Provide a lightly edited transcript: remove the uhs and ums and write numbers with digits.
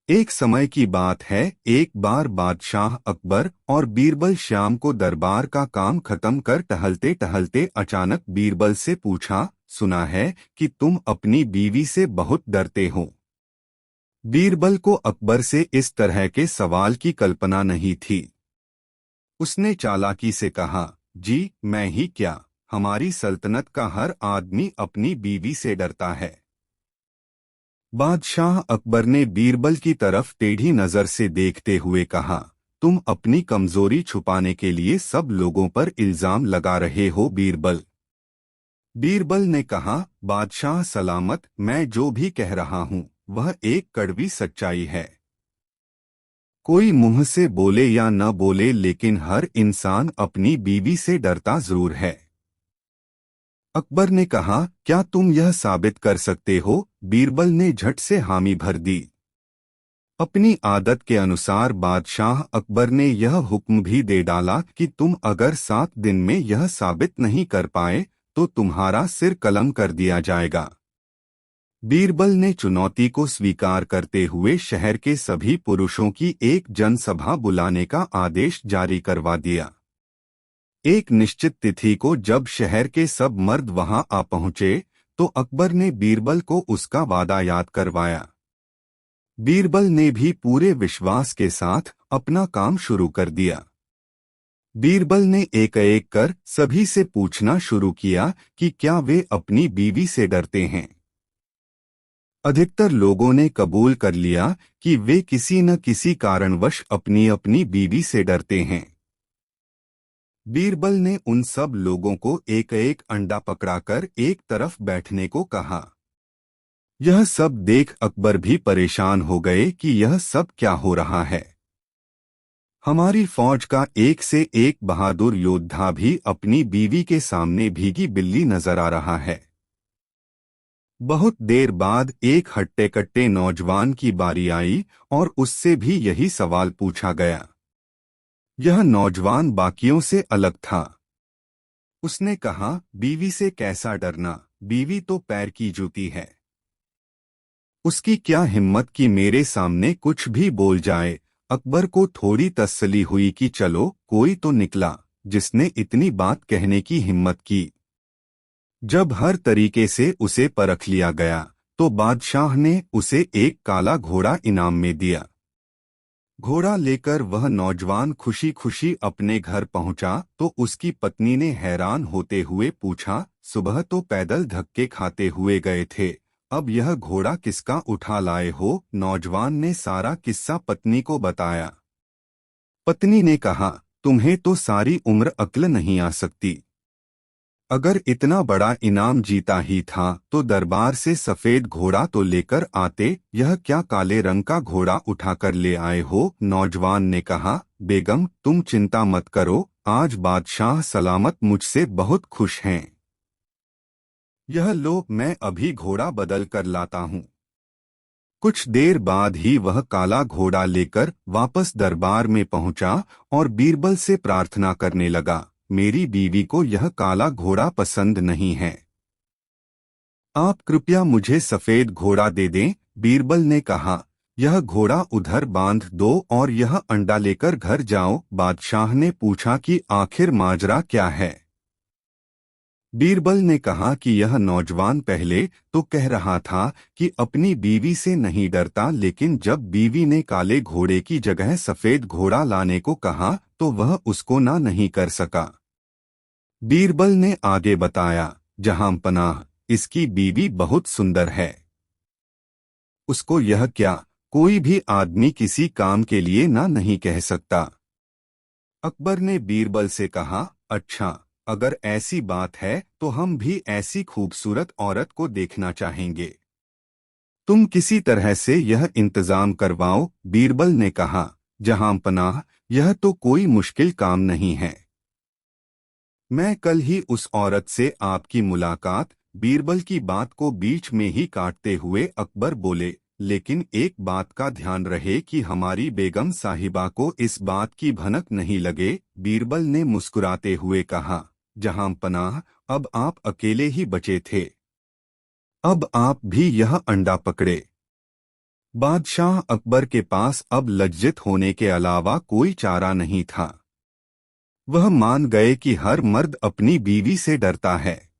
एक समय की बात है, एक बार बादशाह अकबर और बीरबल शाम को दरबार का काम खत्म कर टहलते टहलते अचानक बीरबल से पूछा, सुना है कि तुम अपनी बीवी से बहुत डरते हो। बीरबल को अकबर से इस तरह के सवाल की कल्पना नहीं थी। उसने चालाकी से कहा, जी मैं ही क्या, हमारी सल्तनत का हर आदमी अपनी बीवी से डरता है। बादशाह अकबर ने बीरबल की तरफ टेढ़ी नजर से देखते हुए कहा, तुम अपनी कमजोरी छुपाने के लिए सब लोगों पर इल्जाम लगा रहे हो बीरबल। बीरबल ने कहा, बादशाह सलामत, मैं जो भी कह रहा हूँ वह एक कड़वी सच्चाई है। कोई मुंह से बोले या न बोले लेकिन हर इंसान अपनी बीवी से डरता जरूर है। अकबर ने कहा, क्या तुम यह साबित कर सकते हो? बीरबल ने झट से हामी भर दी। अपनी आदत के अनुसार बादशाह अकबर ने यह हुक्म भी दे डाला कि तुम अगर 7 दिन में यह साबित नहीं कर पाए तो तुम्हारा सिर कलम कर दिया जाएगा। बीरबल ने चुनौती को स्वीकार करते हुए शहर के सभी पुरुषों की एक जनसभा बुलाने का आदेश जारी करवा दिया। एक निश्चित तिथि को जब शहर के सब मर्द वहां आ पहुंचे तो अकबर ने बीरबल को उसका वादा याद करवाया। बीरबल ने भी पूरे विश्वास के साथ अपना काम शुरू कर दिया। बीरबल ने एक एक कर सभी से पूछना शुरू किया कि क्या वे अपनी बीवी से डरते हैं। अधिकतर लोगों ने कबूल कर लिया कि वे किसी न किसी कारणवश अपनी अपनी बीवी से डरते हैं। बीरबल ने उन सब लोगों को एक एक अंडा पकड़ाकर एक तरफ बैठने को कहा। यह सब देख अकबर भी परेशान हो गए कि यह सब क्या हो रहा है। हमारी फौज का एक से एक बहादुर योद्धा भी अपनी बीवी के सामने भीगी बिल्ली नजर आ रहा है। बहुत देर बाद एक हट्टे कट्टे नौजवान की बारी आई और उससे भी यही सवाल पूछा गया। यह नौजवान बाकियों से अलग था। उसने कहा, बीवी से कैसा डरना, बीवी तो पैर की जूती है। उसकी क्या हिम्मत कि मेरे सामने कुछ भी बोल जाए। अकबर को थोड़ी तसल्ली हुई कि चलो कोई तो निकला जिसने इतनी बात कहने की हिम्मत की। जब हर तरीके से उसे परख लिया गया तो बादशाह ने उसे एक काला घोड़ा इनाम में दिया। घोड़ा लेकर वह नौजवान खुशी खुशी अपने घर पहुंचा तो उसकी पत्नी ने हैरान होते हुए पूछा, सुबह तो पैदल धक्के खाते हुए गए थे, अब यह घोड़ा किसका उठा लाए हो? नौजवान ने सारा किस्सा पत्नी को बताया। पत्नी ने कहा, तुम्हें तो सारी उम्र अक्ल नहीं आ सकती। अगर इतना बड़ा इनाम जीता ही था तो दरबार से सफेद घोड़ा तो लेकर आते, यह क्या काले रंग का घोड़ा उठाकर ले आए हो? नौजवान ने कहा, बेगम तुम चिंता मत करो, आज बादशाह सलामत मुझसे बहुत खुश हैं। यह लो, मैं अभी घोड़ा बदल कर लाता हूँ। कुछ देर बाद ही वह काला घोड़ा लेकर वापस दरबार में पहुंचा और बीरबल से प्रार्थना करने लगा, मेरी बीवी को यह काला घोड़ा पसंद नहीं है, आप कृपया मुझे सफेद घोड़ा दे दें। बीरबल ने कहा, यह घोड़ा उधर बांध दो और यह अंडा लेकर घर जाओ। बादशाह ने पूछा कि आखिर माजरा क्या है। बीरबल ने कहा कि यह नौजवान पहले तो कह रहा था कि अपनी बीवी से नहीं डरता, लेकिन जब बीवी ने काले घोड़े की जगह सफेद घोड़ा लाने को कहा तो वह उसको ना नहीं कर सका। बीरबल ने आगे बताया, जहां पनाह, इसकी बीवी बहुत सुंदर है। उसको यह क्या, कोई भी आदमी किसी काम के लिए ना नहीं कह सकता। अकबर ने बीरबल से कहा, अच्छा, अगर ऐसी बात है तो हम भी ऐसी खूबसूरत औरत को देखना चाहेंगे। तुम किसी तरह से यह इंतजाम करवाओ। बीरबल ने कहा, जहां पनाह, यह तो कोई मुश्किल काम नहीं है। मैं कल ही उस औरत से आपकी मुलाकात। बीरबल की बात को बीच में ही काटते हुए अकबर बोले, लेकिन एक बात का ध्यान रहे कि हमारी बेगम साहिबा को इस बात की भनक नहीं लगे। बीरबल ने मुस्कुराते हुए कहा, जहां पनाह, अब आप अकेले ही बचे थे, अब आप भी यह अंडा पकड़े। बादशाह अकबर के पास अब लज्जित होने के अलावा कोई चारा नहीं था। वह मान गए कि हर मर्द अपनी बीवी से डरता है।